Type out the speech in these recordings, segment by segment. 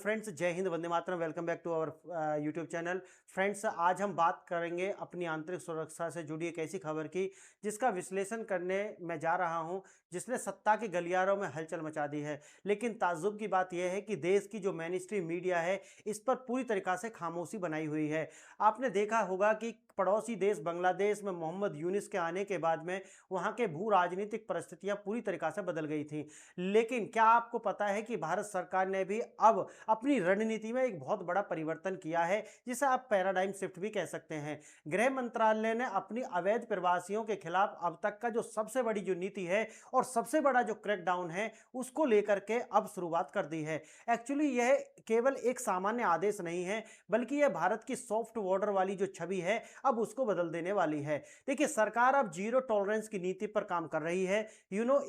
Friends, जय हिंद, वंदे मातरम। Welcome back to our YouTube channel. Friends, आज हम बात करेंगे अपनी आंतरिक सुरक्षा से जुड़ी एक ऐसी खबर की जिसका विश्लेषण करने मैं जा रहा हूं, जिसने सत्ता के गलियारों में हलचल मचा दी है। लेकिन ताज्जुब की बात यह है कि देश की जो मेन स्ट्रीम मीडिया है, इस पर पूरी तरीक़ा से खामोशी बनाई हुई है। आपने देखा होगा कि पड़ोसी देश बांग्लादेश में मोहम्मद यूनिस के आने के बाद में वहां के भू राजनीतिक परिस्थितियां पूरी तरीक़ा से बदल गई थी। लेकिन क्या आपको पता है कि भारत सरकार ने भी अब अपनी रणनीति में एक बहुत बड़ा परिवर्तन किया है, जिसे आप पैराडाइम शिफ्ट भी कह सकते हैं। गृह मंत्रालय ने अपनी अवैध प्रवासियों के खिलाफ अब तक का जो सबसे बड़ी जो नीति है और सबसे बड़ा जो क्रैकडाउन है, उसको लेकर के अब शुरुआत कर दी है। एक्चुअली यह केवल एक सामान्य आदेश नहीं है, बल्कि यह भारत की सॉफ्ट बॉर्डर वाली जो छवि है, अब उसको बदल देने वाली है। देखिए, सरकार अब जीरो टॉलरेंस की नीति पर काम कर रही है।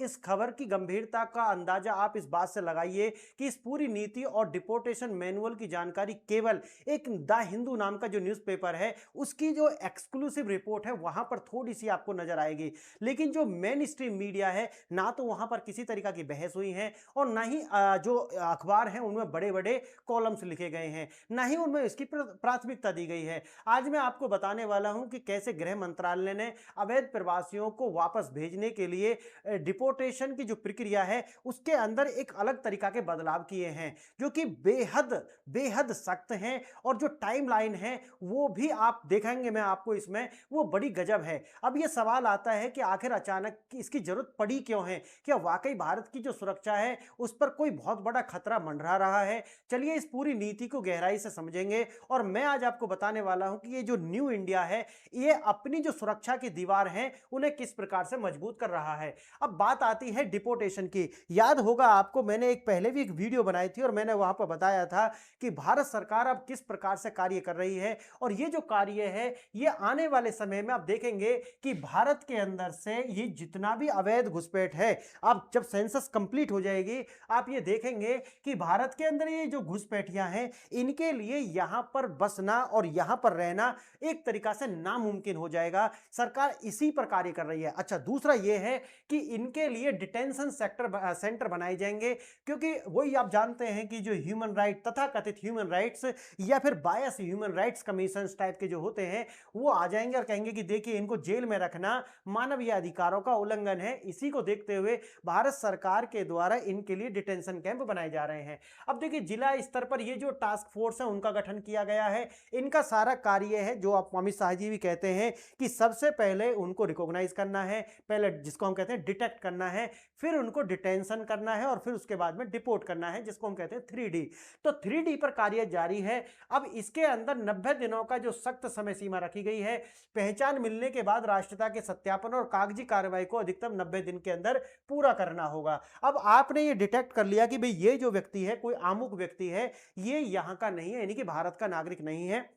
इस खबर की गंभीरता का अंदाजा आप इस बात से लगाइए कि इस पूरी नीति और डिपोर्टेशन मैनुअल की जानकारी केवल एक द हिंदू नाम का जो न्यूज़पेपर है, उसकी जो एक्सक्लूसिव रिपोर्ट है, वहां पर थोड़ी सी आपको नजर आएगी। लेकिन जो मेन स्ट्रीम मीडिया है, ना तो वहां पर किसी तरीका की बहस हुई है और ना ही जो अखबार हैं उनमें बड़े बड़े कॉलम्स लिखे गए हैं, ना ही उनमें इसकी प्राथमिकता दी गई है। आज मैं आपको बताने वाला हूं कि कैसे गृह मंत्रालय ने अवैध प्रवासियों को वापस भेजने के लिए डिपोर्टेशन की जो प्रक्रिया है, उसके अंदर एक अलग तरीका के बदलाव किए हैं, जो कि बेहद बेहद सख्त हैं। और जो टाइमलाइन है वो भी आप देखेंगे, मैं आपको इसमें, वो बड़ी गजब है। अब ये सवाल आता है कि आखिर अचानक इसकी जरूरत पड़ी क्यों है? क्या वाकई भारत की जो सुरक्षा है उस पर कोई बहुत बड़ा खतरा मंडरा रहा है? चलिए इस पूरी नीति को गहराई से समझेंगे और मैं आज आपको बताने वाला हूं कि ये जो न्यू इंडिया है, ये अपनी जो सुरक्षा की दीवार है उन्हें किस प्रकार से मजबूत कर रहा है। अब बात आती है डिपोर्टेशन की। याद होगा आपको, मैंने एक पहले भी एक वीडियो बनाई थी और मैंने वहां पर बताया था कि भारत सरकार अब किस प्रकार से कार्य कर रही है। और ये जो कार्य है, ये आने वाले समय में आप देखेंगे कि भारत के अंदर से ये जितना भी अवैध घुसपैठ है, अब जब सेंसस कंप्लीट हो जाएगी, आप ये देखेंगे कि भारत के अंदर ये जो घुसपैठियां हैं, इनके लिए यहां पर बसना और यहां पर रहना एक तरीका से नामुमकिन हो जाएगा। सरकार इसी पर कार्य कर रही है। अच्छा, दूसरा ये है कि इनके लिए डिटेंशन सेंटर बनाए जाएंगे, क्योंकि वही आप जानते हैं कि जो ह्यूमन राइट, तथा कथित ह्यूमन राइट्स या फिर बायस ह्यूमन राइट्स कमीशन टाइप के जो होते हैं, वो आ जाएंगे और कहेंगे कि देखिए, इनको जेल में रखना मानवीय अधिकारों का उल्लंघन है। इसी को देखते हुए भारत सरकार के द्वारा इनके लिए डिटेंशन कैंप बनाए जा रहे हैं। अब देखिए, जिला स्तर पर ये जो टास्क फोर्स है उनका गठन किया गया है। इनका सारा कार्य है, जो आप अमित शाह जी भी कहते हैं, कि सबसे पहले उनको रिकॉग्नाइज करना है, पहले जिसको हम कहते हैं डिटेक्ट करना है, फिर उनको डिटेंशन करना है और फिर उसके बाद में डिपोर्ट करना है, जिसको हम कहते हैं 3D। तो 3D पर कार्य जारी है। अब इसके अंदर 90 दिनों का जो सख्त समय सीमा रखी गई है। पहचान मिलने के बाद राष्ट्रीयता के सत्यापन और कागजी कार्रवाई को अधिकतम 90 दिन के अंदर पूरा करना होगा। अब आपने ये डिटेक्ट कर लिया कि भाई ये जो व्यक्ति है, कोई आमुक व्यक्ति है, ये यहां का नहीं है, यानी कि भारत का नागरिक नहीं है।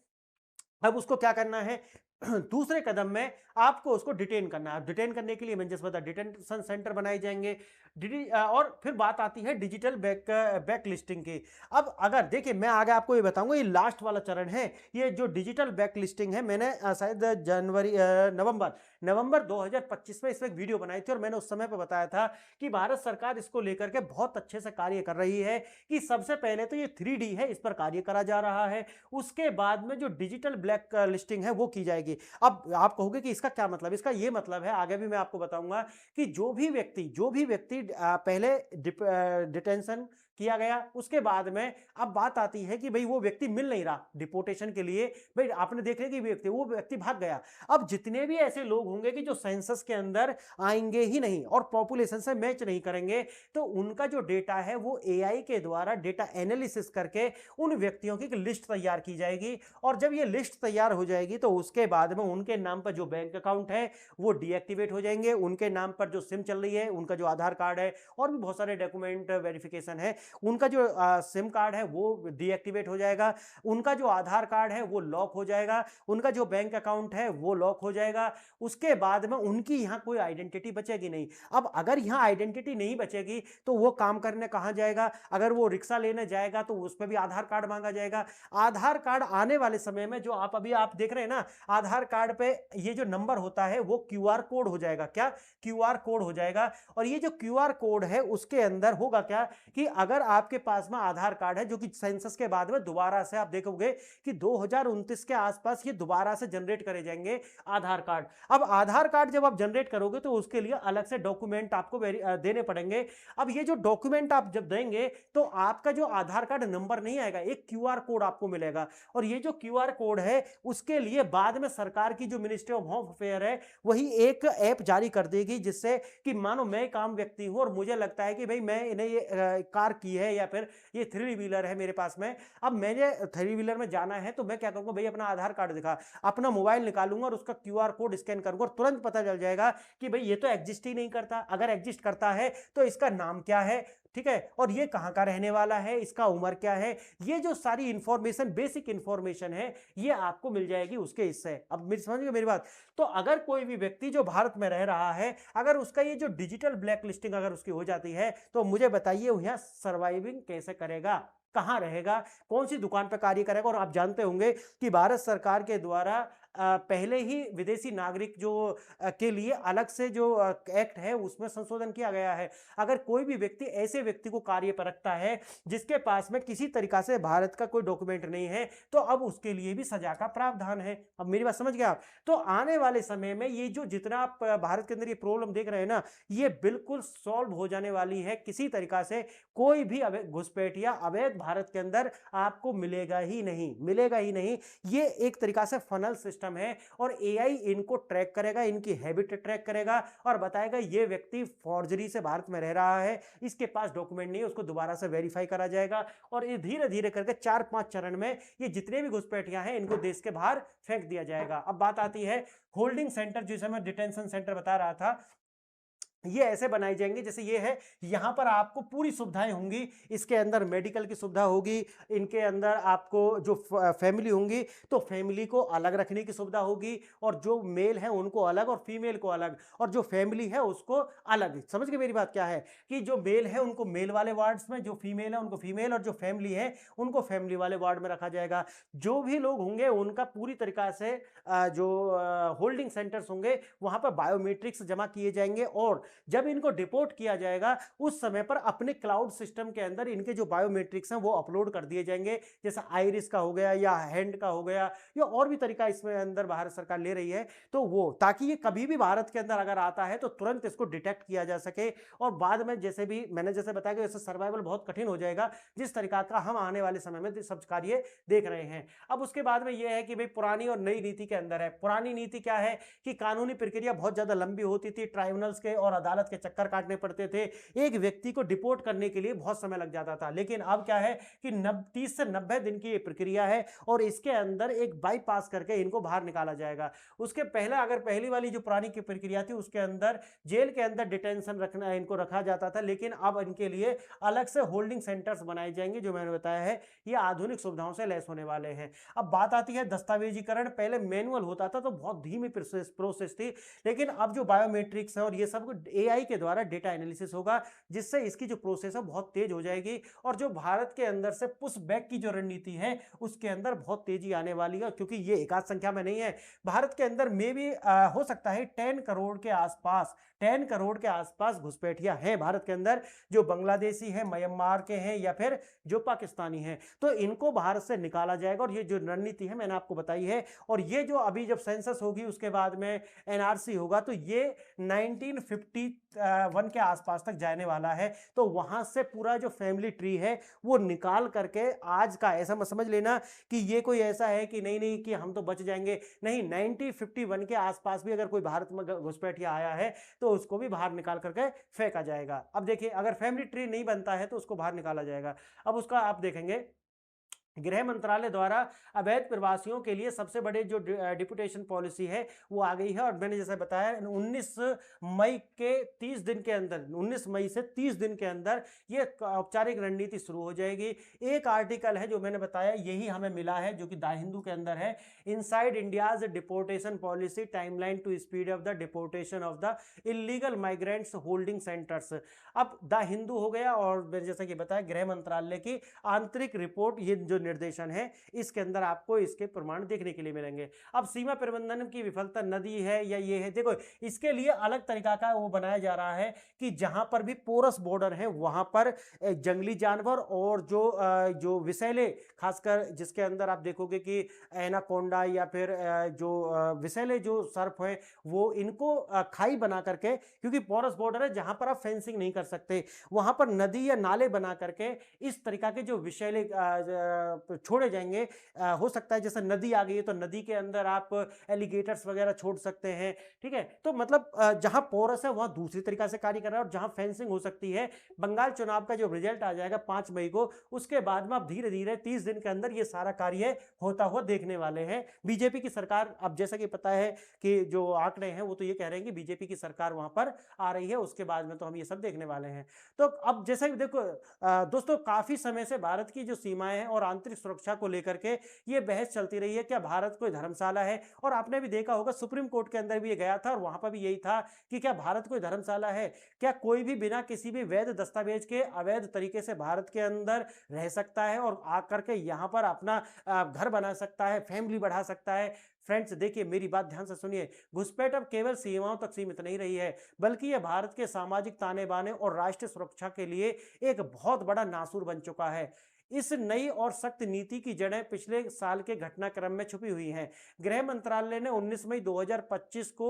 अब उसको क्या करना है? दूसरे कदम में आपको उसको डिटेन करना है। डिटेन करने के लिए मैंने जैसे बताया, डिटेंशन सेंटर बनाए जाएंगे। और फिर बात आती है डिजिटल बैक लिस्टिंग की। अब अगर देखिए, मैं आगे आपको ये बताऊंगा, ये लास्ट वाला चरण है। ये जो डिजिटल बैक लिस्टिंग है, मैंने शायद नवंबर 2025 में इस पर एक वीडियो बनाई थी और मैंने उस समय पर बताया था कि भारत सरकार इसको लेकर के बहुत अच्छे से कार्य कर रही है। कि सबसे पहले तो ये 3D है, इस पर कार्य करा जा रहा है। उसके बाद में जो डिजिटल ब्लैक लिस्टिंग है वो की जाएगी। अब आप कहोगे कि इसका क्या मतलब? इसका ये मतलब है, आगे भी मैं आपको बताऊंगा, कि जो भी व्यक्ति पहले डिटेंशन किया गया, उसके बाद में अब बात आती है कि भाई वो व्यक्ति मिल नहीं रहा डिपोर्टेशन के लिए, भाई आपने देख लिया कि वो व्यक्ति भाग गया। अब जितने भी ऐसे लोग होंगे कि जो सेंसस के अंदर आएंगे ही नहीं और पॉपुलेशन से मैच नहीं करेंगे, तो उनका जो डेटा है वो AI के द्वारा डेटा एनालिसिस करके उन व्यक्तियों की लिस्ट तैयार की जाएगी। और जब ये लिस्ट तैयार हो जाएगी, तो उसके बाद में उनके नाम पर जो बैंक अकाउंट है वो डीएक्टिवेट हो जाएंगे। उनके नाम पर जो सिम चल रही है, उनका जो आधार कार्ड है और भी बहुत सारे डॉक्यूमेंट वेरिफिकेशन है, उनका जो सिम कार्ड है वो डीएक्टिवेट हो जाएगा। उनका जो आधार कार्ड है वो लॉक हो जाएगा। उनका जो बैंक अकाउंट है वो लॉक हो जाएगा। उसके बाद में उनकी यहां कोई आइडेंटिटी बचेगी नहीं। अब अगर यहां आइडेंटिटी नहीं बचेगी, तो वो काम करने कहां जाएगा? अगर वो रिक्शा लेने जाएगा तो उस पर भी आधार कार्ड मांगा जाएगा। आधार कार्ड आने वाले समय में जो आप देख रहे हैं ना, आधार कार्ड पे ये जो नंबर होता है वो QR कोड हो जाएगा। क्या? QR कोड हो जाएगा। और ये जो QR कोड है उसके अंदर होगा क्या, कि अगर अगर आपके पास में आधार कार्ड है, जो कि सेंसस के बाद में दोबारा से आप देखोगे कि 2029 के आसपास ये दोबारा से जनरेट करे जाएंगे आधार कार्ड। अब आधार कार्ड जब आप जनरेट करोगे तो उसके लिए अलग से डॉक्यूमेंट आपको देने पड़ेंगे। अब ये जो डॉक्यूमेंट आप जब देंगे तो आपका जो आधार कार्ड नंबर नहीं आएगा, एक क्यूआर कोड आपको मिलेगा, और ये जो क्यूआर कोड है उसके लिए बाद में सरकार की जो मिनिस्ट्री ऑफ होम अफेयर है वही एक ऐप जारी कर देगी, जिससे कि मानो मैं एक आम व्यक्ति हूं और मुझे लगता है कि भाई मैं इन्हें ये कार की है या फिर ये थ्री व्हीलर है मेरे पास में, अब मैंने थ्री व्हीलर में जाना है तो मैं क्या करूंगा भाई, अपना आधार कार्ड दिखा, अपना मोबाइल निकालूंगा और उसका क्यूआर कोड स्कैन करूंगा और तुरंत पता चल जाएगा कि भाई ये तो एग्जिस्ट ही नहीं करता, अगर एग्जिस्ट करता है तो इसका नाम क्या है, ठीक है, और ये कहां का रहने वाला है, इसका उम्र क्या है, ये जो सारी इंफॉर्मेशन, बेसिक इंफॉर्मेशन है, ये आपको मिल जाएगी उसके हिस्से। अब मेरी समझ गए मेरी बात। तो अगर कोई भी व्यक्ति जो भारत में रह रहा है, अगर उसका ये जो डिजिटल ब्लैक लिस्टिंग अगर उसकी हो जाती है, तो मुझे बताइए वो यहाँ सर्वाइविंग कैसे करेगा, कहां रहेगा, कौन सी दुकान पर कार्य करेगा। और आप जानते होंगे कि भारत सरकार के द्वारा पहले ही विदेशी नागरिक जो के लिए अलग से जो एक्ट है उसमें संशोधन किया गया है। अगर कोई भी व्यक्ति ऐसे व्यक्ति को कार्य पर रखता है जिसके पास में किसी तरीका से भारत का कोई डॉक्यूमेंट नहीं है, तो अब उसके लिए भी सजा का प्रावधान है। अब मेरी बात समझ गए आप। तो आने वाले समय में ये जो जितना आप भारत के अंदर ये प्रॉब्लम देख रहे हैं ना, ये बिल्कुल सॉल्व हो जाने वाली है। किसी तरीका से कोई भी घुसपैठिया अवैध भारत के अंदर आपको मिलेगा ही नहीं, मिलेगा ही नहीं। ये एक तरीका से फनल सिस्टम है और एआई इनको ट्रैक करेगा, इनकी हैबिट ट्रैक करेगा और बताएगा ये व्यक्ति फॉर्जरी से भारत में रह रहा है, इसके पास डॉक्यूमेंट नहीं है, उसको दोबारा से वेरीफाई करा जाएगा और ये धीरे धीरे करके 4-5 चरण में ये जितने भी घुसपैठियां हैं इनको देश के बाहर फेंक दिया जाएगा। अब बात आती है होल्डिंग सेंटर, जिसे मैं डिटेंशन सेंटर बता रहा था, ये ऐसे बनाई जाएंगे जैसे ये है, यहां पर आपको पूरी सुविधाएं होंगी, इसके अंदर मेडिकल की सुविधा होगी, इनके अंदर आपको जो फैमिली होंगी तो फैमिली को अलग रखने की सुविधा होगी, और जो मेल है उनको अलग और फीमेल को अलग, और जो फैमिली है उसको अलग। समझ गए मेरी बात क्या है, कि जो मेल है उनको मेल वाले वार्ड्स में, जो फीमेल है उनको फीमेल, और जो फैमिली है उनको फैमिली वाले वार्ड में रखा जाएगा। जो भी लोग होंगे उनका पूरी तरीका से जो होल्डिंग सेंटर्स होंगे वहां पर बायोमेट्रिक्स जमा किए जाएंगे, और जब इनको डिपोर्ट किया जाएगा उस समय पर अपने क्लाउड सिस्टम के अंदर इनके जो बायोमेट्रिक्स हैं वो अपलोड कर दिए जाएंगे, जैसे आइरिस का हो गया या हैंड का हो गया या और भी तरीका इसमें अंदर भारत सरकार ले रही है, तो वो ताकि ये कभी भी भारत के अंदर अगर आता है तो तुरंत इसको डिटेक्ट किया जा सके, और बाद में जैसे भी मैंने जैसे बताया कि वैसे सर्वाइवल बहुत कठिन हो जाएगा, जिस तरीका का हम आने वाले समय में सब कार्य देख रहे हैं। अब उसके बाद में यह है कि भाई पुरानी और नई नीति के अंदर है। पुरानी नीति क्या है कि कानूनी प्रक्रिया बहुत ज्यादा लंबी होती थी, ट्राइब्यूनल्स के और अदालत के चक्कर काटने पड़ते थे, एक व्यक्ति को डिपोर्ट करने के लिए बहुत समय लग जाता था। लेकिन अब क्या है कि 30 से 90 दिन की ये प्रक्रिया है और इसके अंदर एक बाईपास करके इनको बाहर निकाला जाएगा। उसके पहले अगर पहली वाली जो पुरानी की प्रक्रिया थी उसके अंदर जेल के अंदर डिटेंशन रखना इनको रखा जाता था, लेकिन अब इनके लिए अलग से होल्डिंग सेंटर्स बनाए जाएंगे, जो मैंने बताया है ये आधुनिक सुविधाओं से लैस होने वाले हैं। अब बात आती है दस्तावेजीकरण। पहले मैनुअल होता था तो बहुत धीमी प्रोसेस थी, लेकिन अब जो बायोमेट्रिक्स है और ये सब एआई के द्वारा डेटा एनालिसिस होगा, जिससे इसकी जो प्रोसेस है बहुत तेज हो जाएगी, और जो भारत के अंदर से पुश बैक की जो रणनीति है उसके अंदर बहुत तेजी आने वाली है, क्योंकि ये एकाध संख्या में नहीं है। भारत के अंदर में भी हो सकता है 10 करोड़ के आसपास, 10 करोड़ के आसपास घुसपैठिया हैं भारत के अंदर, जो बांग्लादेशी हैं, म्यांमार के हैं या फिर जो पाकिस्तानी हैं। तो इनको भारत से निकाला जाएगा, और ये जो रणनीति है मैंने आपको बताई है। और ये जो अभी जब सेंसस होगी उसके बाद में एनआरसी होगा, तो ये 1951 के आसपास तक जाने वाला है। तो वहां से पूरा जो फैमिली ट्री है वो निकाल करके आज का ऐसा मत समझ लेना कि ये कोई ऐसा है कि नहीं नहीं कि हम तो बच जाएंगे, नहीं, 1951 के आसपास भी अगर कोई भारत में घुसपैठिया आया है तो उसको भी बाहर निकाल करके फेंका जाएगा। अब देखिए अगर फैमिली ट्री नहीं बनता है तो उसको बाहर निकाला जाएगा। अब उसका आप देखेंगे गृह मंत्रालय द्वारा अवैध प्रवासियों के लिए सबसे बड़े जो डिपुटेशन पॉलिसी है वो आ गई है, और मैंने जैसे बताया 19 मई के 30 दिन के अंदर, 19 मई से 30 दिन के अंदर ये औपचारिक रणनीति शुरू हो जाएगी। एक आर्टिकल है जो मैंने बताया यही हमें मिला है, जो कि द हिंदू के अंदर है, inside India's deportation policy timeline to speed up the deportation of the illegal migrants holding centres. अब द हिंदू हो गया, और मैंने जैसा कि बताया गृह मंत्रालय की आंतरिक रिपोर्ट, ये जो निर्देशन है इसके अंदर आपको इसके प्रमाण देखने के लिए मिलेंगे। अब सीमा प्रबंधन की विफलता नदी है या ये है, देखो इसके लिए अलग तरीका का वो बनाया जा रहा है कि जहां पर भी पोरस बॉर्डर है वहां पर जंगली जानवर और जो विषैले, खासकर जिसके अंदर आप देखोगे कि एनाकोंडा या फिर जो विषैले जो सर्प हैं वो इनको खाई बना करके, क्योंकि पोरस बॉर्डर है जहां पर आप फेंसिंग नहीं कर सकते, वहां पर नदी या नाले बना करके इस तरीका के जो विषैले छोड़े जाएंगे। हो सकता है जैसे नदी आ गई है तो नदी के अंदर आप एलिगेटर्स वगैरह छोड़ सकते हैं, ठीक है। तो मतलब जहां पोरस है वहां दूसरी तरीका से कार्य कर रहा है और जहां फेंसिंग हो सकती है, बंगाल चुनाव का जो रिजल्ट आ जाएगा 5 मई को, उसके बाद में आप धीरे धीरे 30 दिन के अंदर ये सारा कार्य होता हुआ देखने वाले हैं। बीजेपी की सरकार, अब जैसा कि पता है कि जो आंकड़े हैं वो तो ये कह रहे हैं कि बीजेपी की सरकार वहां पर आ रही है, उसके बाद में तो हम ये सब देखने वाले हैं। तो अब जैसा कि देखो दोस्तों, काफी समय से भारत की जो सीमाएं हैं और आंतरिक सुरक्षा को लेकर के ये बहस चलती रही है, क्या भारत कोई धर्मशाला है। और आपने भी देखा होगा सुप्रीम कोर्ट के अंदर भी ये गया था और वहां पर भी यही था कि क्या भारत कोई धर्मशाला है, क्या कोई भी बिना किसी भी वैध दस्तावेज के अवैध तरीके से भारत के अंदर रह सकता है और आकर के यहां पर अपना घर बना सकता है, फैमिली बढ़ा सकता है। फ्रेंड्स देखिए, मेरी बात ध्यान से सुनिए, घुसपैठ अब केवल सीमाओं तक सीमित नहीं रही है, बल्कि यह भारत के सामाजिक ताने बाने और राष्ट्रीय सुरक्षा के लिए एक बहुत बड़ा नासूर बन चुका है। इस नई और सख्त नीति की जड़ें पिछले साल के घटनाक्रम में छुपी हुई हैं। गृह मंत्रालय ने 19 मई 2025 को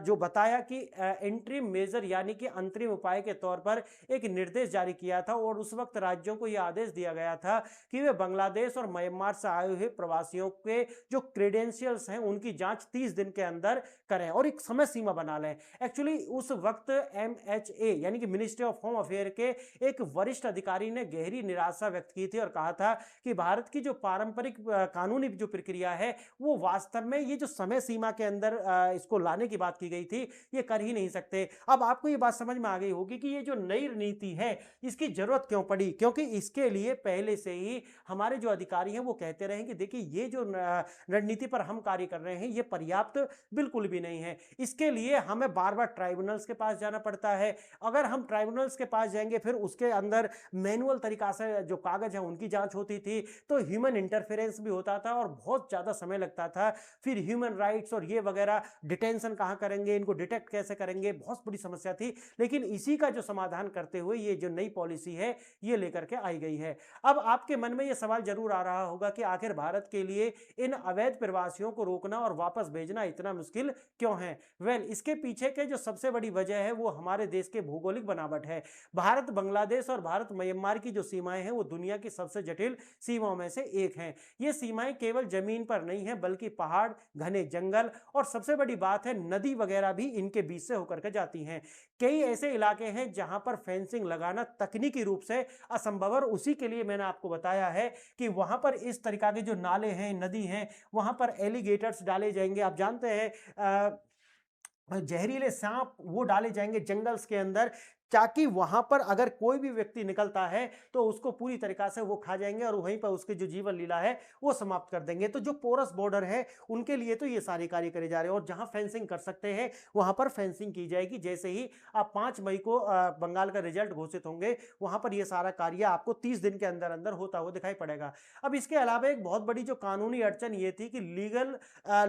जो बताया कि इंटरिम मेजर यानी कि अंतरिम उपाय के तौर पर एक निर्देश जारी किया था और उस वक्त राज्यों को यह आदेश दिया गया था कि वे बांग्लादेश और म्यांमार से आए हुए प्रवासियों के जो क्रेडेंशियल्स हैं उनकी जांच 30 दिन के अंदर करें और एक समय सीमा बना लें। एक्चुअली उस वक्त MHA यानी कि मिनिस्ट्री ऑफ होम अफेयर के एक वरिष्ठ अधिकारी ने गहरी निराशा व्यक्त की थी और कहा था कि भारत की जो पारंपरिक कानूनी जो प्रक्रिया है वो वास्तव में ये जो समय सीमा के अंदर इसको लाने की बात की गई थी ये कर ही नहीं सकते। अब आपको ये बात समझ में आ गई होगी कि ये जो नई नीति है इसकी जरूरत क्यों पड़ी, क्योंकि इसके लिए पहले से ही हमारे जो अधिकारी हैं वो कहते रहे कि देखिए ये जो रणनीति पर हम कार्य कर रहे हैं ये पर्याप्त बिल्कुल भी नहीं है, इसके लिए हमें बार बार ट्राइब्यूनल्स के पास जाना पड़ता है। अगर हम ट्राइब्यूनल्स के पास जाएंगे फिर उसके अंदर मैनुअल तरीका से जो कागज है उनकी जांच होती थी तो ह्यूमन इंटरफेरेंस भी होता था और बहुत ज्यादा समय लगता था। फिर ह्यूमन राइट्स और ये वगैरह, डिटेंशन कहां करेंगे, इनको डिटेक्ट कैसे करेंगे, बहुत बड़ी समस्या थी। लेकिन इसी का जो समाधान करते हुए ये जो नई पॉलिसी है ये लेकर के आई गई है। अब आपके मन में ये सवाल जरूर आ रहा होगा कि आखिर भारत के लिए इन अवैध प्रवासियों को रोकना और वापस भेजना इतना मुश्किल क्यों है। वेल, इसके पीछे के जो सबसे बड़ी वजह है वो हमारे देश के भौगोलिक बनावट है। भारत बांग्लादेश और भारत म्यांमार की जो सीमाएं हैं वो दुनिया की सबसे जटिल सीमाओं में से एक हैं। ये सीमाएं केवल जमीन पर नहीं है बल्कि पहाड़, घने जंगल और सबसे बड़ी बात है नदी वगैरह भी इनके बीच से होकर के जाती हैं। कई ऐसे इलाके हैं जहां पर फेंसिंग लगाना तकनीकी रूप से असंभव और उसी के लिए मैंने आपको बताया है कि वहां पर इस तरीका के जो नाले हैं, नदी हैं, वहां पर एलिगेटर्स डाले जाएंगे। आप जानते हैं जहरीले सांप वो डाले जाएंगे जंगल्स के अंदर, ताकि वहां पर अगर कोई भी व्यक्ति निकलता है तो उसको पूरी तरीका से वो खा जाएंगे और वहीं पर उसकी जो जीवन लीला है वो समाप्त कर देंगे। तो जो पोरस बॉर्डर है उनके लिए तो ये सारे कार्य करे जा रहे हैं और जहां फेंसिंग कर सकते हैं वहां पर फेंसिंग की जाएगी। जैसे ही आप 5 मई को बंगाल का रिजल्ट घोषित होंगे वहां पर यह सारा कार्य आपको 30 दिन के अंदर अंदर होता हुआ दिखाई पड़ेगा। अब इसके अलावा एक बहुत बड़ी जो कानूनी अड़चन ये थी कि लीगल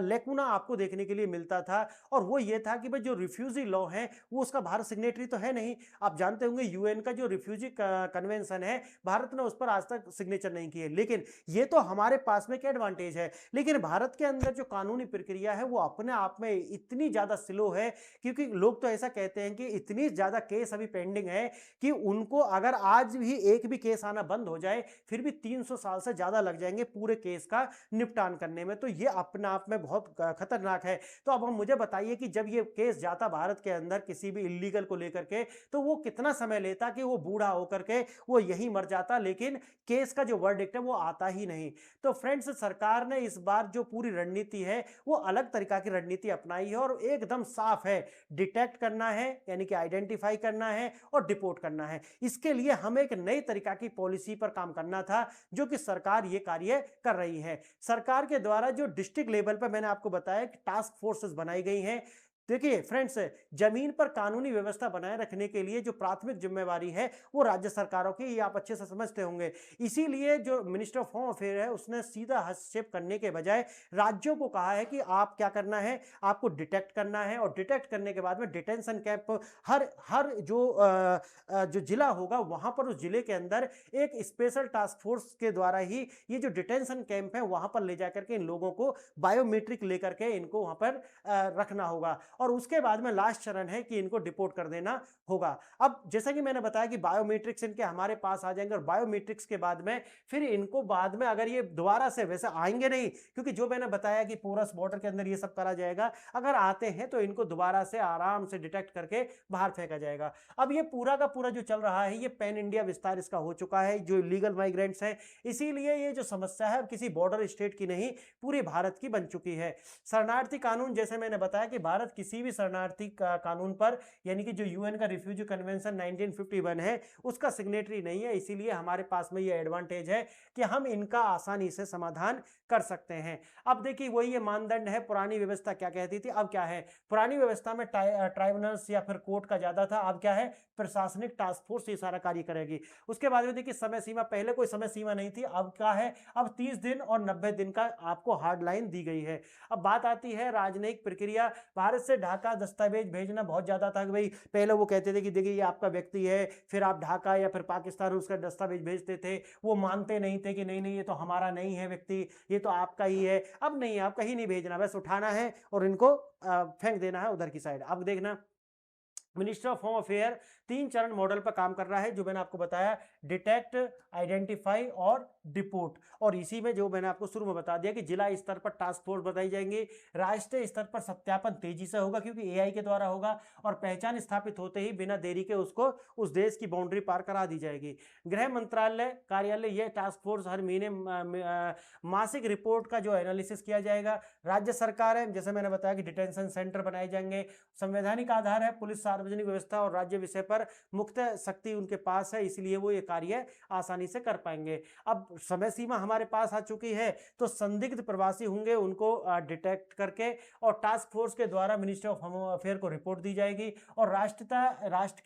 लेकुना आपको देखने के लिए मिलता था और वो ये था कि भाई जो रिफ्यूजी लॉ है वो उसका भारत सिग्नेटरी तो है नहीं। आप जानते होंगे यूएन का जो रिफ्यूजी कन्वेंशन है भारत ने उस पर आज तक सिग्नेचर नहीं किए, लेकिन ये तो हमारे पास में क्या एडवांटेज है। लेकिन भारत के अंदर जो कानूनी प्रक्रिया है वो अपने आप में इतनी ज्यादा स्लो है, क्योंकि लोग तो ऐसा कहते हैं कि इतनी ज्यादा केस अभी पेंडिंग है कि उनको अगर आज भी एक भी केस आना बंद हो जाए फिर भी 300 साल से ज्यादा लग जाएंगे पूरे केस का निपटान करने में। तो ये अपने आप में बहुत खतरनाक है। तो अब हम मुझे बताइए कि जब ये केस जाता भारत के अंदर किसी भी इलीगल को लेकर के तो वो कितना समय लेता कि वो बूढ़ा होकर के वो यही मर जाता, लेकिन केस का जो वर्डिक्ट है वो आता ही नहीं। तो फ्रेंड्स, सरकार ने इस बार जो पूरी रणनीति है वो अलग तरीका की रणनीति अपनाई है और एकदम साफ है, डिटेक्ट करना है यानी कि आइडेंटिफाई करना है और डिपोर्ट करना है। इसके लिए हमें एक नई तरीका की पॉलिसी पर काम करना था जो कि सरकार ये कार्य कर रही है। सरकार के द्वारा जो डिस्ट्रिक्ट लेवल पर मैंने आपको बताया कि टास्क फोर्सेस बनाई गई हैं, देखिए फ्रेंड्स, जमीन पर कानूनी व्यवस्था बनाए रखने के लिए जो प्राथमिक जिम्मेवारी है वो राज्य सरकारों की, ये आप अच्छे से समझते होंगे। इसीलिए जो मिनिस्टर ऑफ होम अफेयर है उसने सीधा हस्तक्षेप करने के बजाय राज्यों को कहा है कि आप क्या करना है, आपको डिटेक्ट करना है, और डिटेक्ट करने के बाद में डिटेंशन कैंप हर हर जो जिला होगा वहां पर उस जिले के अंदर एक स्पेशल टास्क फोर्स के द्वारा ही ये जो डिटेंशन कैंप है वहां पर ले जाकर के इन लोगों को बायोमेट्रिक लेकर के इनको वहां पर रखना होगा, और उसके बाद में लास्ट चरण है कि इनको डिपोर्ट कर देना होगा। अब जैसा कि मैंने बताया कि बायोमेट्रिक्स इनके हमारे पास आ जाएंगे, और बायोमेट्रिक्स के बाद में फिर इनको बाद में अगर ये दोबारा से वैसे आएंगे नहीं, क्योंकि जो मैंने बताया कि पोरस बॉर्डर के अंदर ये सब करा जाएगा, अगर आते हैं तो इनको दोबारा से आराम से डिटेक्ट करके बाहर फेंका जाएगा। अब ये पूरा का पूरा जो चल रहा है ये पैन इंडिया विस्तार इसका हो चुका है, जो लीगल माइग्रेंट्स हैं, इसीलिए ये जो समस्या है किसी बॉर्डर स्टेट की नहीं, पूरे भारत की बन चुकी है। शरणार्थी कानून, जैसे मैंने बताया कि भारत किसी भी शरणार्थी कानून पर, यानी कि जो यूएन का रिफ्यूजी कन्वेंशन 1951 है उसका सिग्नेटरी नहीं है, इसीलिए हमारे पास में ये एडवांटेज है कि हम इनका आसानी से समाधान कर सकते हैं। अब देखिए वही ये मानदंड है, पुरानी व्यवस्था क्या कहती थी, अब क्या है। पुरानी व्यवस्था में ट्राइब्यूनल्स या फिर कोर्ट का ज्यादा था, अब क्या है, प्रशासनिक टास्क फोर्स ये सारा कार्य करेगी। उसके बाद में देखिए समय सीमा, पहले कोई समय सीमा नहीं थी, अब क्या है, अब 30 दिन और 90 दिन का आपको हार्ड लाइन दी गई है। अब बात आती है राजनयिक प्रक्रिया। भारत से ढाका दस्तावेज भेजना बहुत ज्यादा था कि भाई पहले वो कहते थे कि देखिए ये आपका व्यक्ति है, फिर आप ढाका या फिर पाकिस्तान उसका दस्तावेज भेजते थे, वो मानते नहीं थे कि नहीं नहीं ये तो हमारा नहीं है व्यक्ति, ये तो आपका ही है। अब नहीं, आप कहीं नहीं भेजना, बस उठाना है और इनको फेंक देना है उधर की साइड। अब देखना, मिनिस्टर ऑफ होम अफेयर 3 चरण मॉडल पर काम कर रहा है, जो मैंने आपको बताया, डिटेक्ट, आइडेंटिफाई और डिपोर्ट। और इसी में जो मैंने आपको शुरू में बता दिया कि जिला स्तर पर टास्क फोर्स बताई जाएंगी, राष्ट्रीय स्तर पर सत्यापन तेजी से होगा क्योंकि एआई के द्वारा होगा, और पहचान स्थापित होते ही बिना देरी के उसको उस देश की बाउंड्री पार करा दी जाएगी। गृह मंत्रालय कार्यालय यह टास्क फोर्स हर महीने मासिक रिपोर्ट का जो एनालिसिस किया जाएगा। राज्य सरकार है, जैसे मैंने बताया कि डिटेंशन सेंटर बनाए जाएंगे। संवैधानिक आधार है, पुलिस सार्वजनिक व्यवस्था और राज्य विषय पर मुक्त शक्ति उनके पास है, इसलिए वो ये कार्य आसानी से कर पाएंगे। अब समय सीमा हमारे पास आ चुकी है, तो संदिग्ध प्रवासी होंगे उनको डिटेक्ट करके और टास्क फोर्स के द्वारा मिनिस्ट्री ऑफ होम अफेयर को रिपोर्ट दी जाएगी, और राष्ट्र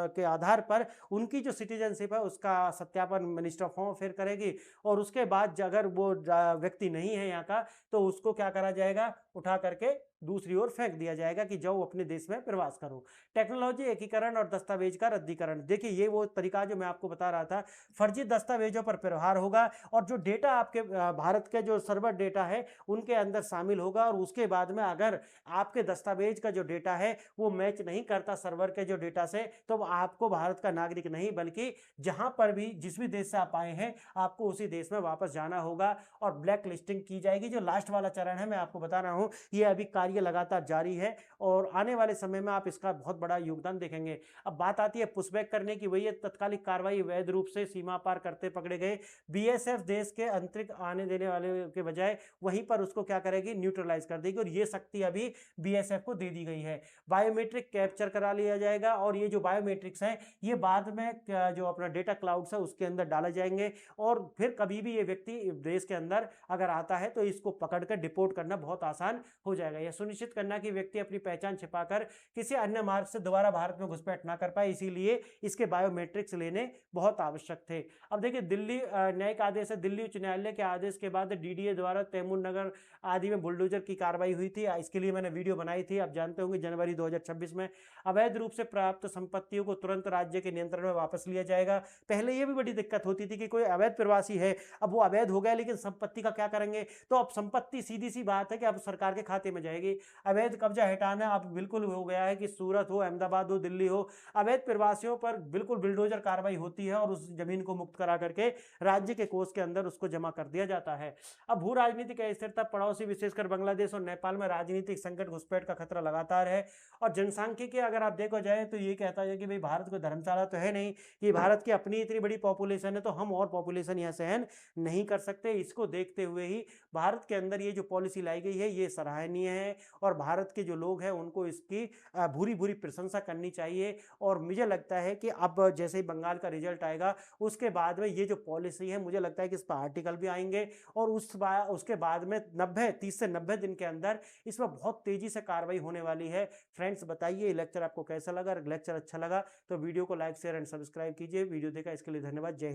के आधार पर उनकी जो सिटीजनशिप है उसका सत्यापन मिनिस्ट्री ऑफ होम अफेयर करेगी। और उसके बाद अगर वो व्यक्ति नहीं है यहाँ का, तो उसको क्या करा जाएगा, उठा करके दूसरी ओर फेंक दिया जाएगा कि जाओ अपने देश में प्रवास करो। टेक्नोलॉजी एकीकरण और दस्तावेज का रद्दीकरण, देखिए ये वो तरीका जो मैं आपको बता रहा था, फर्जी दस्तावेजों पर प्रहार होगा, और जो डेटा आपके भारत के जो सर्वर डेटा है उनके अंदर शामिल होगा, और उसके बाद में अगर आपके दस्तावेज का जो डेटा है वो मैच नहीं करता सर्वर के जो डेटा से, तो आपको भारत का नागरिक नहीं बल्कि जहां पर भी जिस भी देश से आप आए हैं आपको उसी देश में वापस जाना होगा, और ब्लैक लिस्टिंग की जाएगी। जो लास्ट वाला चरण है मैं आपको बता रहा हूं, ये अभी कार्य लगातार जारी है, और आने वाले समय में आप इसका बहुत बड़ा योगदान देखेंगे। अब बात आती है पुशबैक करने की, वही तत्कालिक कार्रवाई, वैध रूप से सीमा पार करते पकड़े गए बीएसएफ देश के अंतरिक्ष आने देने वाले के बजाय वहीं पर उसको क्या करेगी, न्यूट्रलाइज कर देगी, और ये शक्ति अभी बीएसएफ को दे दी गई है। बायोमेट्रिक कैप्चर करा लिया जाएगा, और ये जो बायोमेट्रिक्स है ये बाद में जो अपना डेटा क्लाउड्स है उसके अंदर डाले जाएंगे, और फिर कभी भी ये व्यक्ति देश के अंदर अगर आता है तो इसको पकड़कर डिपोर्ट करना बहुत आसान हो जाएगा। यह सुनिश्चित करना कि व्यक्ति अपनी पहचान छिपाकर किसी अन्य मार्ग से दोबारा भारत में घुसपैठ ना कर पाए, इसीलिए इसके बायोमेट्रिक्स लेने बहुत आवश्यक थे। अब देखिए दिल्ली न्यायिक आदेश है, दिल्ली उच्च न्यायालय के आदेश के बाद डीडीए द्वारा तैमूर नगर आदि में बुलडोजर की कार्रवाई हुई थी, इसके लिए मैंने वीडियो बनाई थी, आप जानते होंगे, जनवरी 2026 में। अवैध रूप से प्राप्त संपत्तियों को तुरंत राज्य के नियंत्रण में वापस लिया जाएगा। पहले यह भी बड़ी दिक्कत होती थी कि कोई अवैध प्रवासी है, अब वो अवैध हो गया लेकिन संपत्ति का क्या करेंगे, तो अब संपत्ति सीधी सी बात है कि अब सरकार के खाते में जाएगी। अवैध कब्जा हटाना अब बिल्कुल हो गया है कि सूरत हो, अहमदाबाद हो, दिल्ली हो, अवैध प्रवासियों पर बिल्कुल बुलडोजर कार्रवाई होती है, और उस जमीन को मुक्त करा करके राज्य के कोष के अंदर उसको जमा कर दिया जाता है। अब भू राजनीतिक अस्थिरता, पड़ोसी विशेषकर बांग्लादेश और नेपाल में राजनीतिक संकट, घुसपैठ का खतरा लगातार है। और जनसांख्यिकी अगर आप देखो जाए तो ये कहता है कि भाई भारत को धर्मशाला तो है नहीं, कि भारत की अपनी इतनी बड़ी पॉपुलेशन है तो हम और पॉपुलेशन यहाँ सहन नहीं कर सकते। इसको देखते हुए ही भारत के अंदर ये जो पॉलिसी लाई गई है ये सराहनीय है, है और भारत के जो लोग हैं उनको इसकी भूरी-भूरी प्रशंसा करनी चाहिए। और मुझे लगता है कि अब जैसे ही बंगाल का रिजल्ट आएगा, उसके बाद में ये जो पॉलिसी है, मुझे लगता है कि इस पर आर्टिकल भी आएँगे और उसके बाद में 30 से 90 दिन के अंदर इस पर बहुत तेज़ी से कार्रवाई होने वाली है। फ्रेंड्स, बताइए ये लेक्चर आपको कैसा लगा? अगर लेक्चर अच्छा लगा तो वीडियो को लाइक, शेयर एंड सब्सक्राइब कीजिए। वीडियो देखा इसके लिए धन्यवाद। जय हिंद।